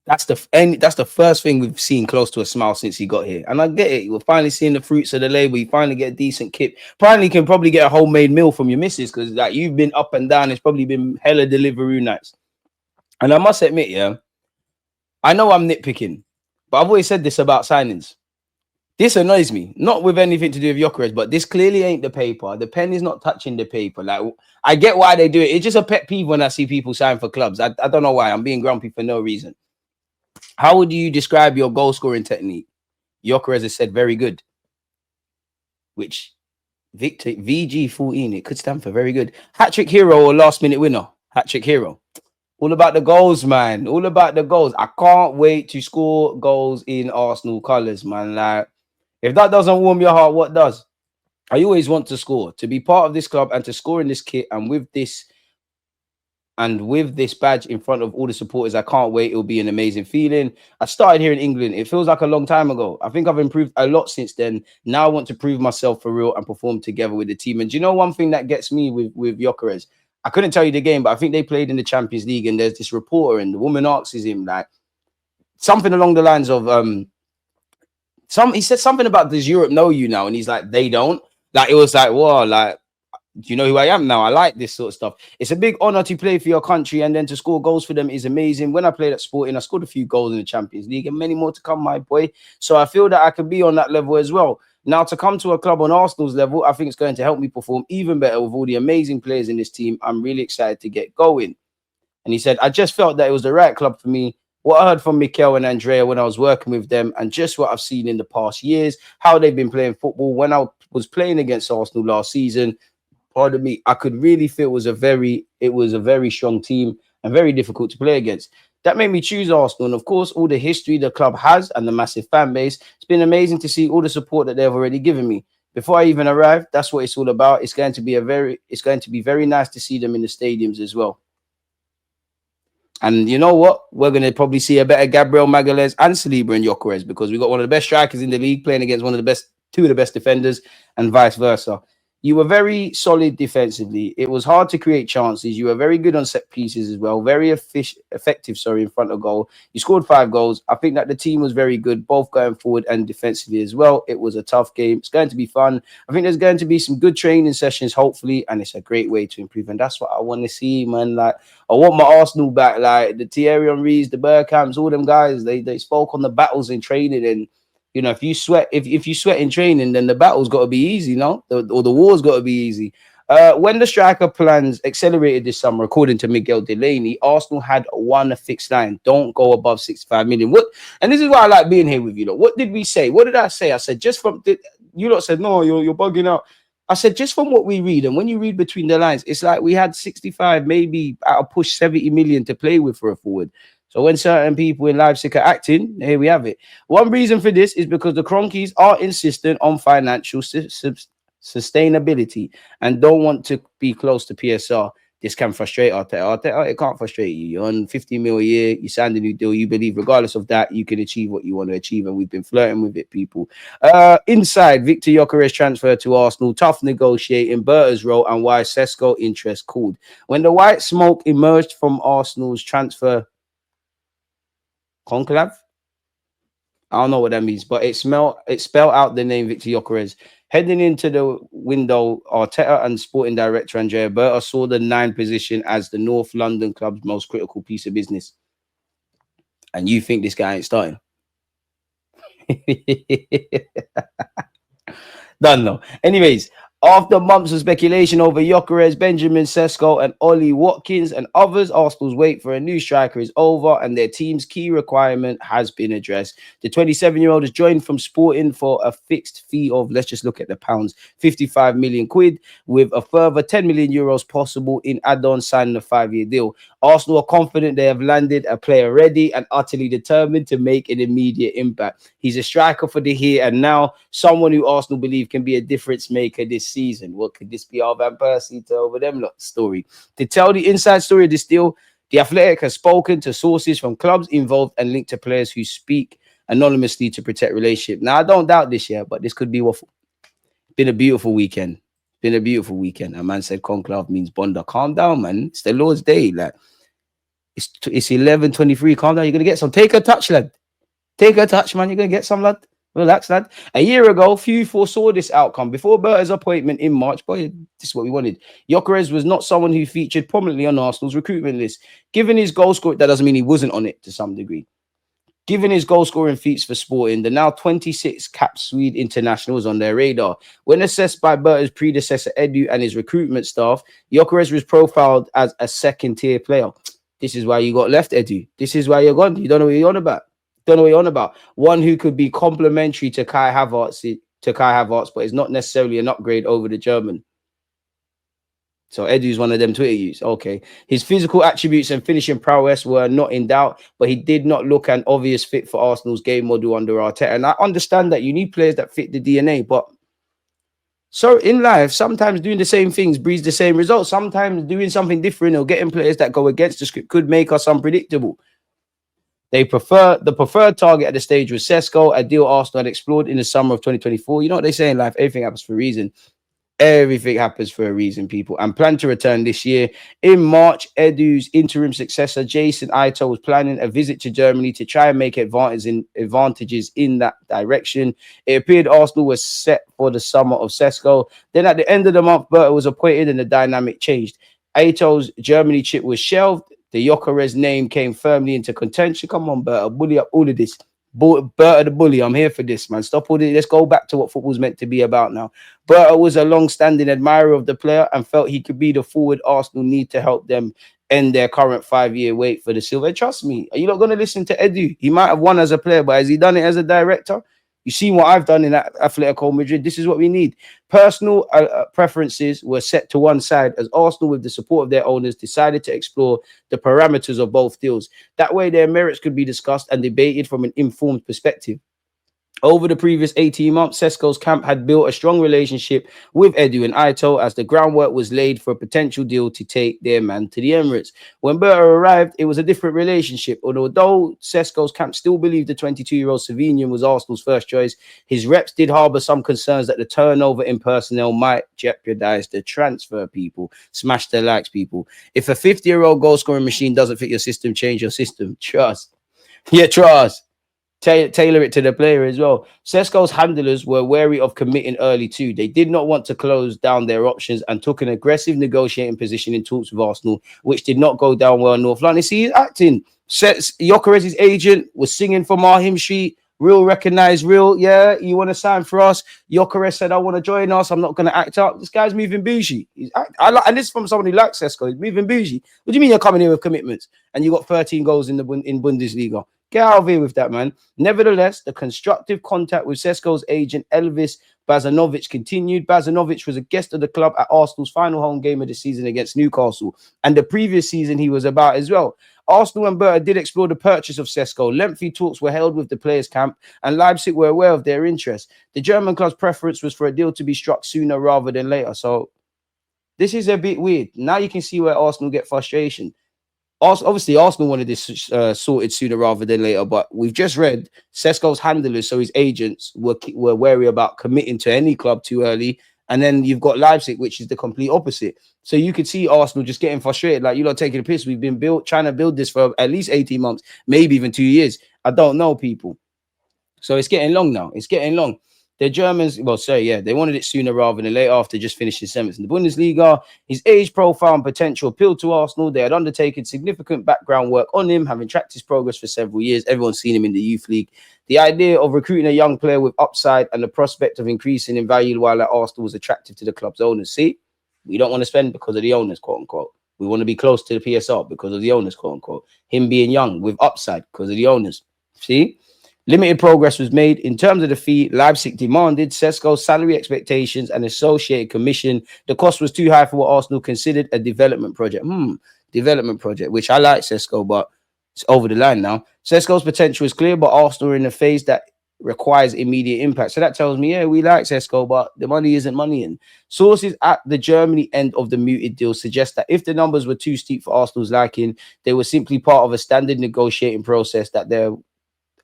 That's the first thing we've seen close to a smile since he got here. And I get it. We're finally seeing the fruits of the labor. You finally get a decent kit. Finally can probably get a homemade meal from your missus because like you've been up and down. It's probably been hella delivery nights. And I must admit, yeah, I know I'm nitpicking, but I've always said this about signings. This annoys me, not with anything to do with Gyökeres, but this clearly ain't the paper. The pen is not touching the paper. Like, I get why they do it. It's just a pet peeve when I see people sign for clubs. I don't know why. I'm being grumpy for no reason. How would you describe your goal scoring technique? Gyökeres has said very good, which Victor VG14, it could stand for very good. Hat-trick hero or last minute winner? Hat-trick hero. All about the goals, man. All about the goals. I can't wait to score goals in Arsenal colours, man. Like, if that doesn't warm your heart, what does? I always want to score, to be part of this club and to score in this kit and with this badge in front of all the supporters. I can't wait. It'll be an amazing feeling. I started here in England. It feels like a long time ago. I think I've improved a lot since then. Now I want to prove myself for real and perform together with the team. And do you know one thing that gets me with Gyökeres? I couldn't tell you the game, but I think they played in the Champions League and there's this reporter and the woman asks him like something along the lines of he said something about, does Europe know you now? And he's like, they don't. Like, it was like, whoa, like, do you know who I am now? I like this sort of stuff. It's a big honor to play for your country and then to score goals for them is amazing. When I played at Sporting, I scored a few goals in the Champions League and many more to come, my boy. So I feel that I can be on that level as well. Now, to come to a club on Arsenal's level, I think it's going to help me perform even better with all the amazing players in this team. I'm really excited to get going. And he said, I just felt that it was the right club for me. What I heard from Mikel and Andrea when I was working with them and just what I've seen in the past years, how they've been playing football. When I was playing against Arsenal last season, pardon me, I could really feel it was a very strong team and very difficult to play against. That made me choose Arsenal. And of course, all the history the club has and the massive fan base. It's been amazing to see all the support that they've already given me. Before I even arrived, that's what it's all about. It's going to be very nice to see them in the stadiums as well. And you know what? We're going to probably see a better Gabriel Magalhaes and Saliba and Gyökeres because we've got one of the best strikers in the league playing against two of the best defenders and vice versa. You were very solid defensively. It was hard to create chances. You were very good on set pieces as well. Very effective, in front of goal. You scored 5 goals. I think that the team was very good, both going forward and defensively as well. It was a tough game. It's going to be fun. I think there's going to be some good training sessions, hopefully, and it's a great way to improve. And that's what I want to see, man. Like, I want my Arsenal back. Like, the Thierry Henrys, the Bergkamps, all them guys, they spoke on the battles in training and you know, if you sweat in training, then the battle's got to be easy, no? Or the war's got to be easy. When the striker plans accelerated this summer, according to Miguel Delaney, Arsenal had one fixed line: don't go above 65 million. What? And this is why I like being here with you lot. What did we say? What did I say? I said just from you lot said no, you're bugging out. I said just from what we read, and when you read between the lines, it's like we had 65, maybe at a push 70 million to play with for a forward. So when certain people in Leipzig are acting, here we have it. One reason for this is because the Cronkies are insistent on financial sustainability and don't want to be close to PSR. This can frustrate Arteta. It can't frustrate you. You're on 50 mil a year. You signed a new deal. You believe regardless of that, you can achieve what you want to achieve. And we've been flirting with it, people. Inside, Viktor Gyokeres transfer to Arsenal. Tough negotiating. Berta's role and why Sesko interest cooled. When the white smoke emerged from Arsenal's transfer conclave, I don't know what that means, but it spelled out the name Viktor Gyokeres. Heading into the window, Arteta and sporting director Andrea Berta saw the 9 position as the North London club's most critical piece of business. And you think this guy ain't starting? Don't know. Anyways, after months of speculation over Gyökeres, Benjamin Sesko and Ollie Watkins and others, Arsenal's wait for a new striker is over and their team's key requirement has been addressed. The 27-year-old has joined from Sporting for a fixed fee of, let's just look at the pounds, 55 million quid, with a further 10 million euros possible in add-on signing a 5-year deal. Arsenal are confident they have landed a player ready and utterly determined to make an immediate impact. He's a striker for the here and now, someone who Arsenal believe can be a difference maker this season. What could this be? Our Van Persie to over them lot story. To tell the inside story of this deal, The Athletic has spoken to sources from clubs involved and linked to players who speak anonymously to protect relationship. Now, I don't doubt this year, but this could be waffle. Been a beautiful weekend. Been a beautiful weekend. A man said conclave means bonder. Calm down, man. It's the Lord's day. Like, It's 11:23. Calm down. You're gonna get some. Take a touch, lad. Take a touch, man. You're gonna get some, lad. Relax, lad. A year ago, few foresaw this outcome. Before Berta's appointment in March, boy, this is what we wanted. Gyokeres was not someone who featured prominently on Arsenal's recruitment list. Given his goal score, that doesn't mean he wasn't on it to some degree. Given his goal-scoring feats for Sporting, the now 26-cap Swede international was on their radar. When assessed by Berta's predecessor Edu and his recruitment staff, Gyokeres was profiled as a second-tier player. This is why you got left, Edu. This is why you're gone. You don't know what you're on about. Don't know what you're on about. One who could be complementary to Kai Havertz, but is not necessarily an upgrade over the German. So Edu's one of them Twitter use. Okay. His physical attributes and finishing prowess were not in doubt, but he did not look an obvious fit for Arsenal's game model under Arteta. And I understand that you need players that fit the DNA, but so in life, sometimes doing the same things breeds the same results. Sometimes doing something different or getting players that go against the script could make us unpredictable. The preferred target at the stage was Sesko, a deal Arsenal had explored in the summer of 2024. You know what they say in life? Everything happens for a reason. Everything happens for a reason, people, and plan to return this year. In March, Edu's interim successor, Jason Ito, was planning a visit to Germany to try and make advantages in that direction. It appeared Arsenal was set for the summer of Sesko. Then at the end of the month, Berta was appointed and the dynamic changed. Ito's Germany trip was shelved. The Gyokeres name came firmly into contention. Come on, Berta, bully up all of this. Berta the bully, I'm here for this, man. Stop all this. Let's go back to what football's meant to be about now. Berta was a long-standing admirer of the player and felt he could be the forward Arsenal need to help them end their current 5-year wait for the silver. Trust me, are you not going to listen to Edu? He might have won as a player, but has he done it as a director? You see what I've done in Atletico Madrid. This is what we need. Personal preferences were set to one side as Arsenal, with the support of their owners, decided to explore the parameters of both deals. That way, their merits could be discussed and debated from an informed perspective. Over the previous 18 months, Sesko's camp had built a strong relationship with Edu and Ito as the groundwork was laid for a potential deal to take their man to the Emirates. When Berta arrived, it was a different relationship. Although Sesko's camp still believed the 22-year-old Slovenian was Arsenal's first choice, his reps did harbour some concerns that the turnover in personnel might jeopardise the transfer, people. Smash the likes, people. If a 50-year-old goal-scoring machine doesn't fit your system, change your system. Trust. Yeah, trust. Tailor it to the player as well. Sesko's handlers were wary of committing early too. They did not want to close down their options and took an aggressive negotiating position in talks with Arsenal, which did not go down well in North London. See, he's acting. Gyokeres' agent was singing from our hymn sheet. Real, recognize real. Yeah, you want to sign for us? Gyokeres said, I want to join us. I'm not going to act up. This guy's moving bougie. And this is from someone who likes Sesko. He's moving bougie. What do you mean you're coming here with commitments and you got 13 goals in Bundesliga? Get out of here with that, man. Nevertheless, the constructive contact with Sesko's agent, Elvis Bazanovic, continued. Bazanovic was a guest of the club at Arsenal's final home game of the season against Newcastle. And the previous season he was about as well. Arsenal and Berta did explore the purchase of Sesko. Lengthy talks were held with the players' camp, and Leipzig were aware of their interest. The German club's preference was for a deal to be struck sooner rather than later. So this is a bit weird. Now you can see where Arsenal get frustration. Obviously, Arsenal wanted this sorted sooner rather than later, but we've just read Sesko's handlers, so his agents were wary about committing to any club too early. And then you've got Leipzig, which is the complete opposite. So you could see Arsenal just getting frustrated, like, you're not taking a piss. We've been trying to build this for at least 18 months, maybe even 2 years. I don't know, people. So it's getting long now. It's getting long. The Germans, they wanted it sooner rather than later after just finishing 7th in the Bundesliga. His age profile and potential appealed to Arsenal. They had undertaken significant background work on him, having tracked his progress for several years. Everyone's seen him in the youth league. The idea of recruiting a young player with upside and the prospect of increasing in value while at Arsenal was attractive to the club's owners. See, we don't want to spend because of the owners, quote unquote. We want to be close to the PSR because of the owners, quote unquote. Him being young with upside because of the owners. See? Limited progress was made. In terms of the fee, Leipzig demanded Sesko's salary expectations and associated commission. The cost was too high for what Arsenal considered a development project. Development project, which I like Sesko, but it's over the line now. Sesko's potential is clear, but Arsenal are in a phase that requires immediate impact. So that tells me, yeah, we like Sesko, but the money isn't money. And sources at the Germany end of the mooted deal suggest that if the numbers were too steep for Arsenal's liking, they were simply part of a standard negotiating process that they're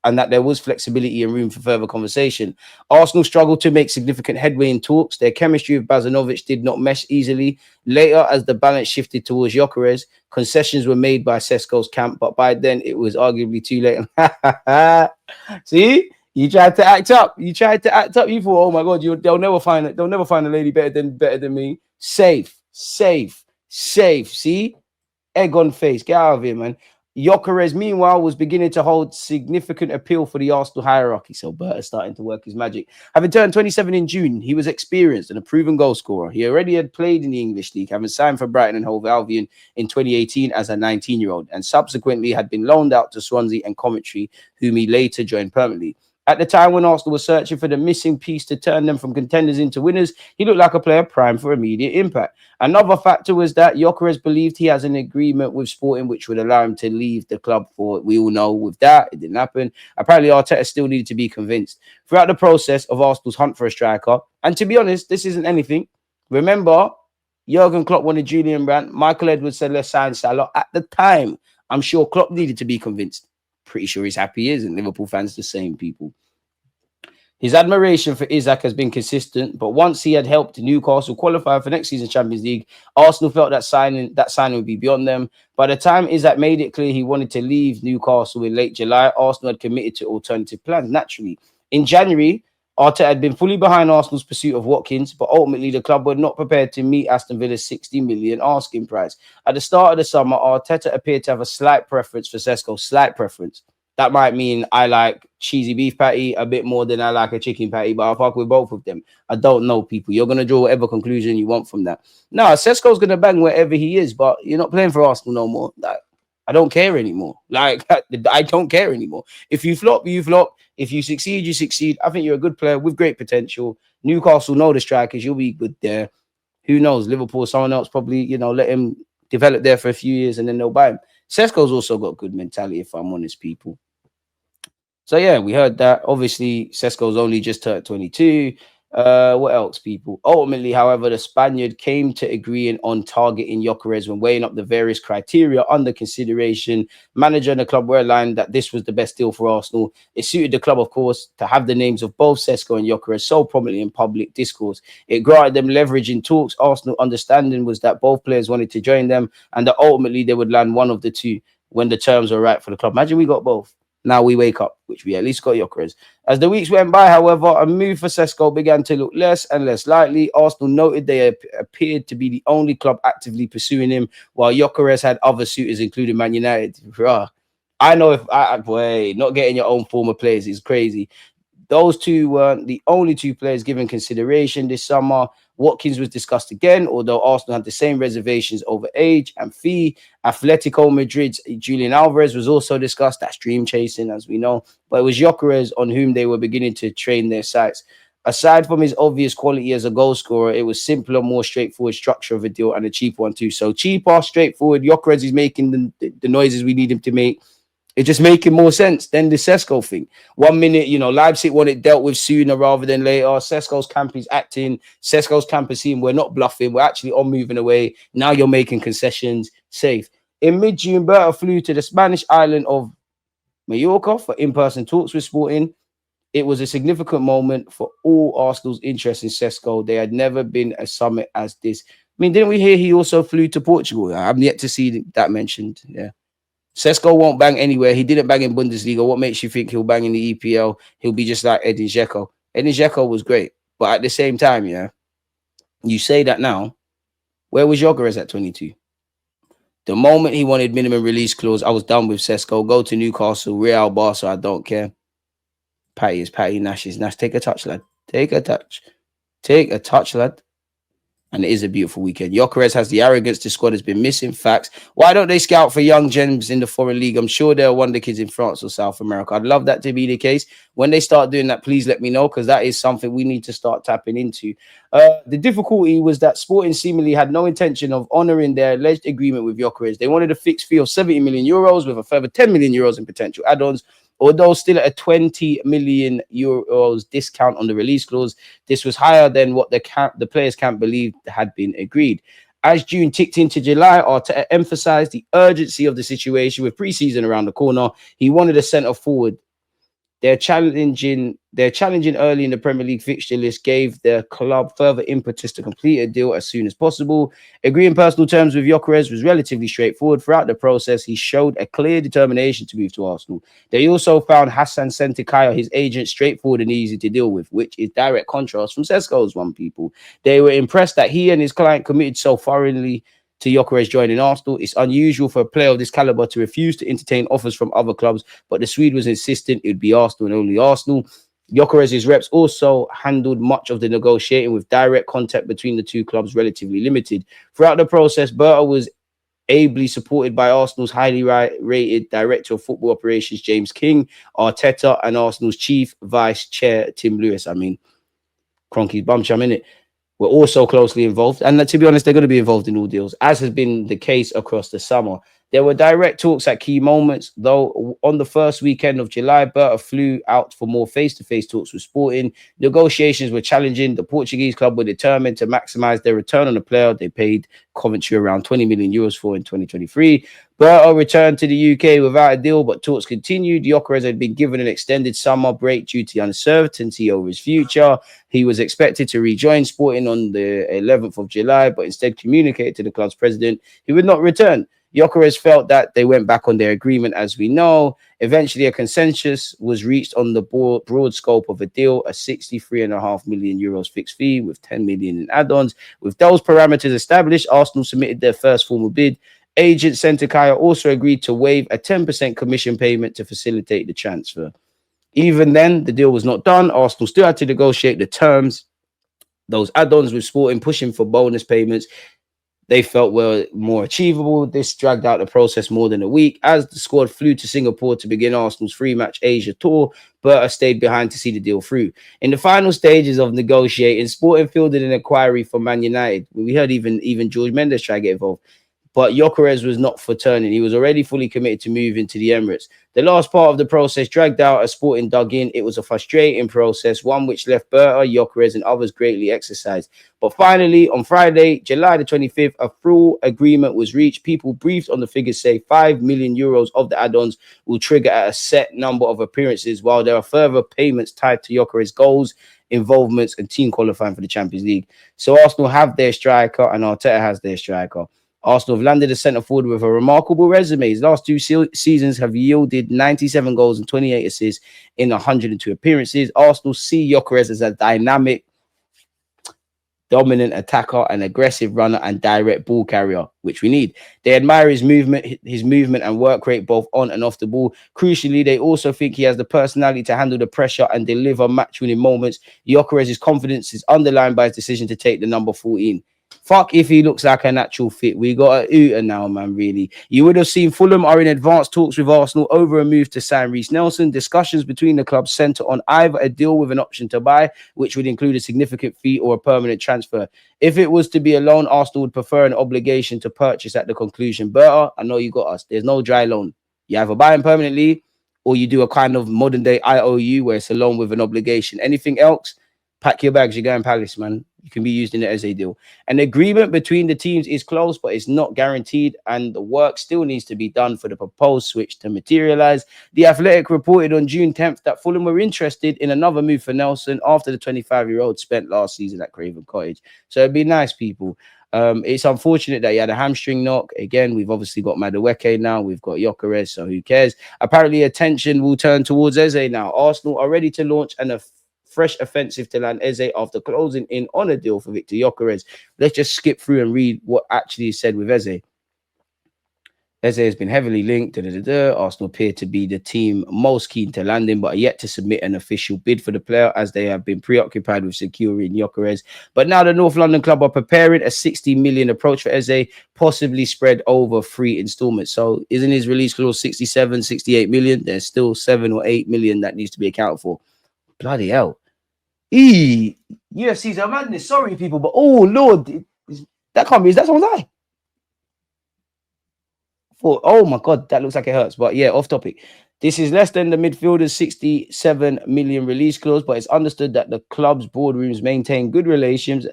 and that there was flexibility and room for further conversation. Arsenal struggled to make significant headway in talks. Their chemistry with Bazanovic did not mesh easily. Later, as the balance shifted towards Gyokeres, concessions were made by Sesko's camp, but by then it was arguably too late. See? You tried to act up. You tried to act up. You thought, oh my God, they'll never find it. They'll never find a lady better than me. Safe. See? Egg on face. Get out of here, man. Gyokeres, meanwhile, was beginning to hold significant appeal for the Arsenal hierarchy. So Berta's starting to work his magic. Having turned 27 in June, he was experienced and a proven goal scorer. He already had played in the English League, having signed for Brighton and Hove Albion in 2018 as a 19-year-old, and subsequently had been loaned out to Swansea and Coventry, whom he later joined permanently. At the time when Arsenal was searching for the missing piece to turn them from contenders into winners, he looked like a player primed for immediate impact. Another factor was that Gyokeres believed he has an agreement with Sporting which would allow him to leave the club for, we all know with that, it didn't happen. Apparently Arteta still needed to be convinced. Throughout the process of Arsenal's hunt for a striker, and to be honest, this isn't anything. Remember, Jurgen Klopp wanted Julian Brandt, Michael Edwards said let's sign Salah. At the time, I'm sure Klopp needed to be convinced. Pretty sure he's happy he is, and Liverpool fans the same people. His admiration for Isak has been consistent, but once he had helped Newcastle qualify for next season's Champions League, Arsenal felt that signing would be beyond them. By the time Isak made it clear he wanted to leave Newcastle in late July, Arsenal had committed to alternative plans. Naturally, in January, Arteta had been fully behind Arsenal's pursuit of Watkins, but ultimately the club were not prepared to meet Aston Villa's 60 million asking price. At the start of the summer, Arteta appeared to have a slight preference for Sesko. Slight preference. That might mean I like cheesy beef patty a bit more than I like a chicken patty, but I'll fuck with both of them. I don't know, people. You're going to draw whatever conclusion you want from that. No, Sesko's going to bang wherever he is, but you're not playing for Arsenal no more. Like, I don't care anymore. Like, I don't care anymore. If you flop, you flop. If you succeed, you succeed. I think you're a good player with great potential. Newcastle know the strikers. You'll be good there. Who knows? Liverpool, someone else probably, let him develop there for a few years and then they'll buy him. Sesko's also got good mentality, if I'm honest, people. So, yeah, we heard that. Obviously, Sesko's only just turned 22. What else, people? Ultimately, however, the Spaniard came to agreeing on targeting Gyokeres when weighing up the various criteria under consideration. Manager and the club were aligned that this was the best deal for Arsenal. It suited the club, of course, to have the names of both Sesko and Gyokeres so prominently in public discourse. It granted them leverage in talks. Arsenal understanding was that both players wanted to join them and that ultimately they would land one of the two when the terms were right for the club. Imagine we got both. Now we wake up, which we at least got Gyokeres. As the weeks went by, however, a move for Sesko began to look less and less likely. Arsenal noted they appeared to be the only club actively pursuing him, while Gyokeres had other suitors, including Man United. I know if not getting your own former players is crazy. Those two weren't the only two players given consideration this summer. Watkins was discussed again, although Arsenal had the same reservations over age and fee. Atletico Madrid's Julian Alvarez was also discussed. That's dream chasing, as we know. But it was Gyokeres on whom they were beginning to train their sights. Aside from his obvious quality as a goal scorer, it was simpler, more straightforward structure of a deal and a cheap one too. So cheaper, straightforward. Gyokeres is making the noises we need him to make. It's just making more sense than the Sesko thing. 1 minute, Leipzig want it dealt with sooner rather than later. Sesko's camp is acting. Sesko's camp is seeing we're not bluffing. We're actually on moving away. Now you're making concessions. Safe. In mid-June, Berta flew to the Spanish island of Mallorca for in-person talks with Sporting. It was a significant moment for all Arsenal's interest in Sesko. There had never been a summit as this. I mean, didn't we hear he also flew to Portugal? I'm yet to see that mentioned. Yeah. Sesko won't bang anywhere. He didn't bang in Bundesliga. What makes you think he'll bang in the EPL? He'll be just like Edin Dzeko. Edin Dzeko was great. But at the same time, you say that now. Where was Gyokeres at 22? The moment he wanted minimum release clause, I was done with Sesko. Go to Newcastle, Real, Barca, I don't care. Patty is Patty, Nash is Nash. Take a touch, lad. Take a touch. Take a touch, lad. And it is a beautiful weekend. Gyokeres has the arrogance the squad has been missing. Facts. Why don't they scout for young gems in the foreign league? I'm sure there are wonder kids in France or South America. I'd love that to be the case. When they start doing that, please let me know, because that is something we need to start tapping into. The difficulty was that Sporting seemingly had no intention of honouring their alleged agreement with Gyokeres. They wanted a fixed fee of 70 million euros with a further 10 million euros in potential add-ons. Although still at a 20 million euros discount on the release clause, this was higher than what the players' camp believed had been agreed. As June ticked into July, Arteta emphasised the urgency of the situation with pre-season around the corner. He wanted a centre forward They're challenging early in the Premier League fixture list gave the club further impetus to complete a deal as soon as possible. Agreeing personal terms with Gyokeres was relatively straightforward. Throughout the process, he showed a clear determination to move to Arsenal. They also found Hassan Sentikaya, his agent, straightforward and easy to deal with, which is direct contrast from Sesko's one. People, they were impressed that he and his client committed so thoroughly to Gyokeres joining Arsenal. It's unusual for a player of this caliber to refuse to entertain offers from other clubs, but the Swede was insistent it would be Arsenal and only Arsenal. Gyokeres' reps also handled much of the negotiating, with direct contact between the two clubs relatively limited. Throughout the process, Berta was ably supported by Arsenal's highly rated Director of Football Operations, James King, Arteta, and Arsenal's Chief Vice Chair, Tim Lewis. I mean, Cronky's bumchum, innit? Were also closely involved. And to be honest, they're going to be involved in all deals, as has been the case across the summer. There were direct talks at key moments, though. On the first weekend of July, Berta flew out for more face-to-face talks with Sporting. Negotiations were challenging. The Portuguese club were determined to maximize their return on the player they paid Coventry around 20 million euros for in 2023. Berta returned to the UK without a deal, but talks continued. Gyokeres had been given an extended summer break due to uncertainty over his future. He was expected to rejoin Sporting on the 11th of July, but instead communicated to the club's president he would not return. Gyokeres felt that they went back on their agreement, as we know. Eventually, a consensus was reached on the broad scope of a deal, a 63.5 million euros fixed fee with 10 million in add-ons. With those parameters established, Arsenal submitted their first formal bid. Agent Sentikaya also agreed to waive a 10% commission payment to facilitate the transfer. Even then, the deal was not done. Arsenal still had to negotiate the terms. Those add-ons with Sporting pushing for bonus payments they felt were more achievable. This dragged out the process more than a week. As the squad flew to Singapore to begin Arsenal's three-match Asia tour, Berta stayed behind to see the deal through. In the final stages of negotiating, Sporting fielded an inquiry from Man United. We heard even George Mendes try to get involved. But Gyokeres was not for turning. He was already fully committed to moving to the Emirates. The last part of the process dragged out as Sporting dug in. It was a frustrating process, one which left Berta, Gyokeres, and others greatly exercised. But finally, on Friday, July the 25th, a full agreement was reached. People briefed on the figures say 5 million euros of the add-ons will trigger at a set number of appearances, while there are further payments tied to Gyokeres' goals, involvements, and team qualifying for the Champions League. So Arsenal have their striker, and Arteta has their striker. Arsenal have landed a centre forward with a remarkable resume. His last two seasons have yielded 97 goals and 28 assists in 102 appearances. Arsenal see Gyokeres as a dynamic, dominant attacker, an aggressive runner, and direct ball carrier, which we need. They admire his movement and work rate both on and off the ball. Crucially, they also think he has the personality to handle the pressure and deliver match-winning moments. Gyokeres' confidence is underlined by his decision to take the number 14. Fuck if he looks like a natural fit. We got a Uta now, man, really. You would have seen Fulham are in advanced talks with Arsenal over a move to sign Reese Nelson. Discussions between the clubs centre on either a deal with an option to buy, which would include a significant fee, or a permanent transfer. If it was to be a loan, Arsenal would prefer an obligation to purchase at the conclusion. Berta, I know you got us. There's no dry loan. You either buy him permanently or you do a kind of modern day IOU where it's a loan with an obligation. Anything else, pack your bags, you're going Palace, man. You can be used in the Eze deal. An agreement between the teams is close, but it's not guaranteed, and the work still needs to be done for the proposed switch to materialize. The Athletic reported on June 10th that Fulham were interested in another move for Nelson after the 25-year-old spent last season at Craven Cottage. So it'd be nice, people. It's unfortunate that he had a hamstring knock. Again, we've obviously got Madueke now. We've got Gyokeres, so who cares? Apparently, attention will turn towards Eze now. Arsenal are ready to launch an fresh offensive to land Eze after closing in on a deal for Viktor Gyokeres. Let's just skip through and read what actually is said with Eze. Eze has been heavily linked. Arsenal appear to be the team most keen to land him, but are yet to submit an official bid for the player, as they have been preoccupied with securing Gyokeres. But now the North London club are preparing a 60 million approach for Eze, possibly spread over 3 installments. So isn't his release clause 67, 68 million? There's still 7 or 8 million that needs to be accounted for. Bloody hell. UFC's a madness. Sorry, people, but oh Lord, that can't be. Is that someone's eye? Oh my God, that looks like it hurts. But yeah, off topic. This is less than the midfielder's 67 million release clause, but it's understood that the club's boardrooms maintain good relations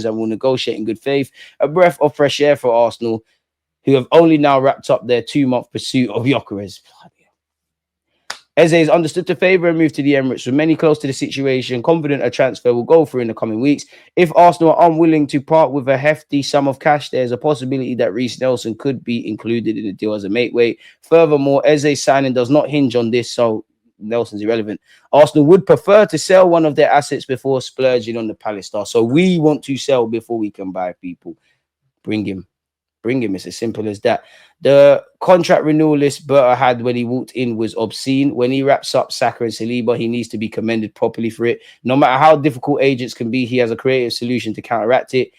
and will negotiate in good faith. A breath of fresh air for Arsenal, who have only now wrapped up their 2-month pursuit of Gyokeres. Eze is understood to favour a move to the Emirates, with many close to the situation, confident a transfer will go through in the coming weeks. If Arsenal are unwilling to part with a hefty sum of cash, there's a possibility that Reese Nelson could be included in the deal as a mate weight. Furthermore, Eze's signing does not hinge on this, so Nelson's irrelevant. Arsenal would prefer to sell one of their assets before splurging on the Palace star. So we want to sell before we can buy people. Bring him. Bring him. It's as simple as that. The contract renewal list Berta had when he walked in was obscene. When he wraps up Saka and Saliba, he needs to be commended properly for it. No matter how difficult agents can be, he has a creative solution to counteract it.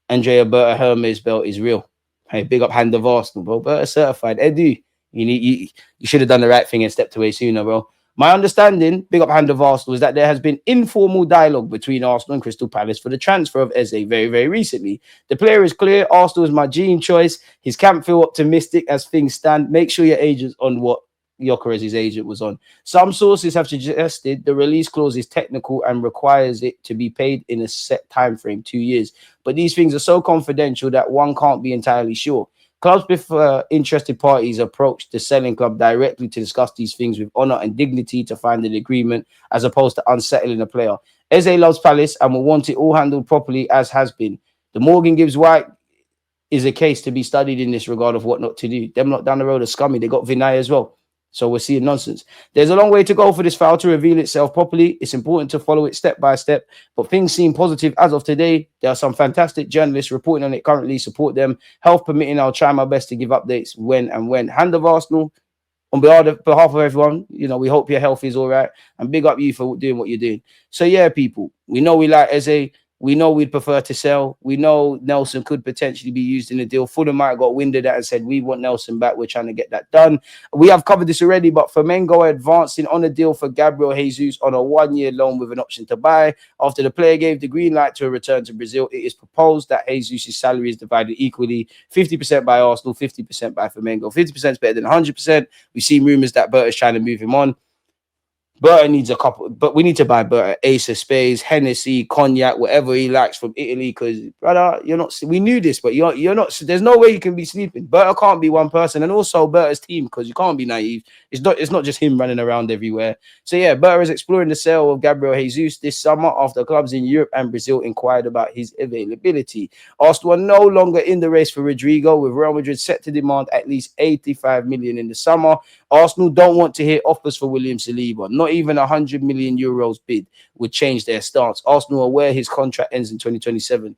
Andrea Berta Hermes belt is real. Hey, big up hand of Arsenal, bro. Berta certified. Edu, you should have done the right thing and stepped away sooner, bro. My understanding, big up hand of Arsenal, is that there has been informal dialogue between Arsenal and Crystal Palace for the transfer of Eze very, very recently. The player is clear. Arsenal is my dream choice. His camp feel optimistic as things stand. Make sure your agent's on what Gyokeres' agent was on. Some sources have suggested the release clause is technical and requires it to be paid in a set time frame, 2 years. But these things are so confidential that one can't be entirely sure. Clubs prefer interested parties approach the selling club directly to discuss these things with honour and dignity to find an agreement, as opposed to unsettling a player. Eze loves Palace and will want it all handled properly, as has been. The Morgan Gibbs White is a case to be studied in this regard of what not to do. Them not down the road are scummy. They got Vinay as well. So we're seeing nonsense. There's a long way to go for this file to reveal itself properly. It's important to follow it step by step, but things seem positive as of today. There are some fantastic journalists reporting on it currently. Support them. Health permitting, I'll try my best to give updates when. Hand of Arsenal, on behalf of everyone, we hope your health is all right, and big up you for doing what you're doing. So yeah, people, we know we like Eze. We know we'd prefer to sell. We know Nelson could potentially be used in a deal. Fulham might have got wind of that and said, we want Nelson back. We're trying to get that done. We have covered this already, but Flamengo are advancing on a deal for Gabriel Jesus on a 1-year loan with an option to buy. After the player gave the green light to a return to Brazil, it is proposed that Jesus' salary is divided equally, 50% by Arsenal, 50% by Flamengo. 50% is better than 100%. We've seen rumours that Berta is trying to move him on. Berta needs a couple, but we need to buy Berta Ace of Spades, Hennessy, Cognac, whatever he likes from Italy. Because, brother, you're not. We knew this, but you're not. There's no way you can be sleeping. Berta can't be one person, and also Berta's team, because you can't be naive. It's not just him running around everywhere. So yeah, Berta is exploring the sale of Gabriel Jesus this summer after clubs in Europe and Brazil inquired about his availability. Arsenal are no longer in the race for Rodrigo, with Real Madrid set to demand at least 85 million in the summer. Arsenal don't want to hear offers for William Saliba. Not even 100 million euros bid would change their stance. Arsenal are aware his contract ends in 2027.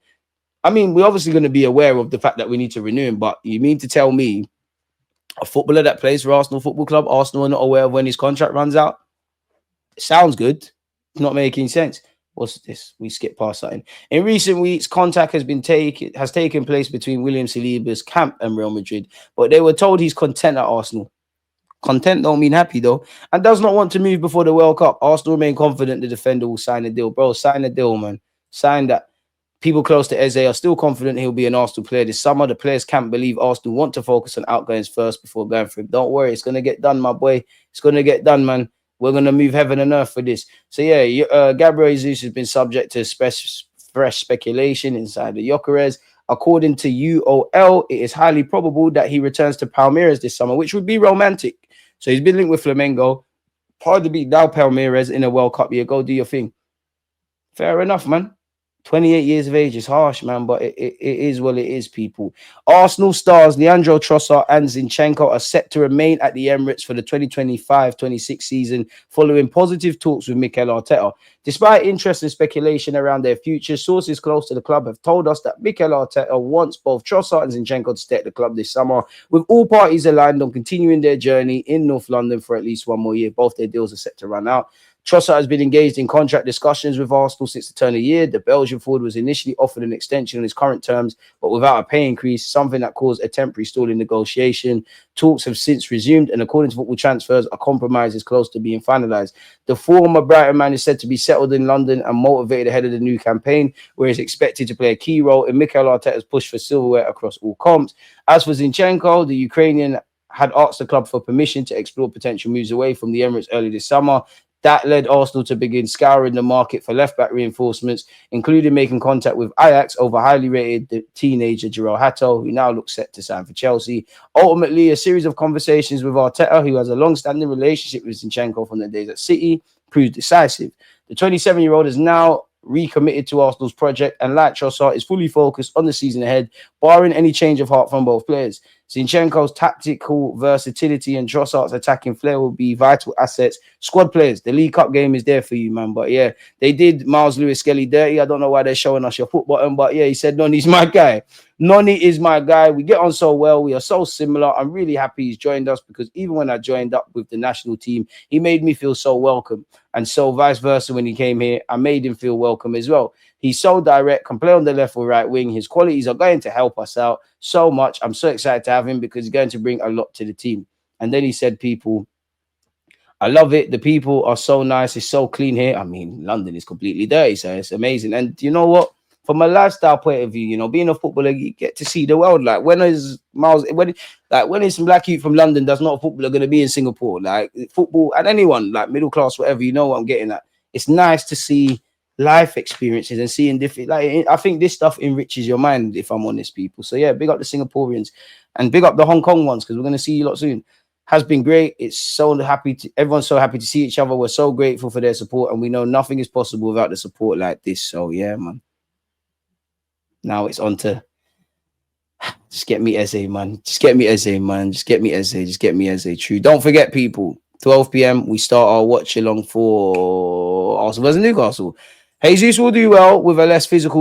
I mean, we're obviously going to be aware of the fact that we need to renew him, but you mean to tell me a footballer that plays for Arsenal Football Club, Arsenal are not aware of when his contract runs out? It sounds good. It's not making sense. What's this? We skip past something. In recent weeks, contact has taken place between William Saliba's camp and Real Madrid, but they were told he's content at Arsenal. Content don't mean happy, though, and does not want to move before the World Cup. Arsenal remain confident the defender will sign a deal. Bro, sign a deal, man. Sign that. People close to Eze are still confident he'll be an Arsenal player this summer. The players can't believe Arsenal want to focus on outgoings first before going for him. Don't worry, it's going to get done, my boy. It's going to get done, man. We're going to move heaven and earth for this. So, yeah, Gabriel Jesus has been subject to fresh speculation inside the Gyokeres. According to UOL, it is highly probable that he returns to Palmeiras this summer, which would be romantic. So he's been linked with Flamengo. Hard to beat now Palmeiras in a World Cup year. Go do your thing. Fair enough, man. 28 years of age is harsh, man, but it is what it is, people. Arsenal stars Leandro Trossard and Zinchenko are set to remain at the Emirates for the 2025-26 season following positive talks with Mikel Arteta. Despite interest and speculation around their future, sources close to the club have told us that Mikel Arteta wants both Trossard and Zinchenko to stay at the club this summer, with all parties aligned on continuing their journey in North London for at least one more year. Both their deals are set to run out. Trossard has been engaged in contract discussions with Arsenal since the turn of the year. The Belgian forward was initially offered an extension on his current terms, but without a pay increase, something that caused a temporary stall in negotiation. Talks have since resumed, and according to Football Transfers, a compromise is close to being finalised. The former Brighton man is said to be settled in London and motivated ahead of the new campaign, where he's expected to play a key role in Mikel Arteta's push for silverware across all comps. As for Zinchenko, the Ukrainian had asked the club for permission to explore potential moves away from the Emirates early this summer. That led Arsenal to begin scouring the market for left-back reinforcements, including making contact with Ajax over highly rated teenager Jarrell Hatto, who now looks set to sign for Chelsea. Ultimately, a series of conversations with Arteta, who has a long-standing relationship with Zinchenko from the days at City, proved decisive. The 27-year-old is now recommitted to Arsenal's project, and like Trossard, is fully focused on the season ahead, barring any change of heart from both players. Zinchenko's tactical versatility and Trossard's attacking flair will be vital assets. Squad players, the League Cup game is there for you, man. But yeah, they did Miles Lewis-Skelly dirty. I don't know why they're showing us your foot button, but yeah, he said Noni's my guy. Noni is my guy. We get on so well. We are so similar. I'm really happy he's joined us, because even when I joined up with the national team, he made me feel so welcome. And so vice versa, when he came here, I made him feel welcome as well. He's so direct, can play on the left or right wing. His qualities are going to help us out so much. I'm so excited to have him, because he's going to bring a lot to the team. And then he said, people, I love it. The people are so nice. It's so clean here. I mean, London is completely dirty, so it's amazing. And you know what? From a lifestyle point of view, you know, being a footballer, you get to see the world. Like, when is some black youth from London that's not a footballer going to be in Singapore? Like, football, and anyone, like middle class, whatever, you know what I'm getting at. It's nice to see life experiences and seeing different, like, I think this stuff enriches your mind, if I'm honest, people. So yeah, big up the Singaporeans and big up the Hong Kong ones, because we're going to see you lot soon. Has been great. It's so happy to, everyone's so happy to see each other. We're so grateful for their support, and we know nothing is possible without the support like this. So yeah, man. Now it's on to just get me Eze, man. Just get me Eze, man. Just get me Eze. Just get me Eze. True. Don't forget, people. 12 p.m. we start our watch along for Arsenal versus Newcastle. Jesus will do well with a less physical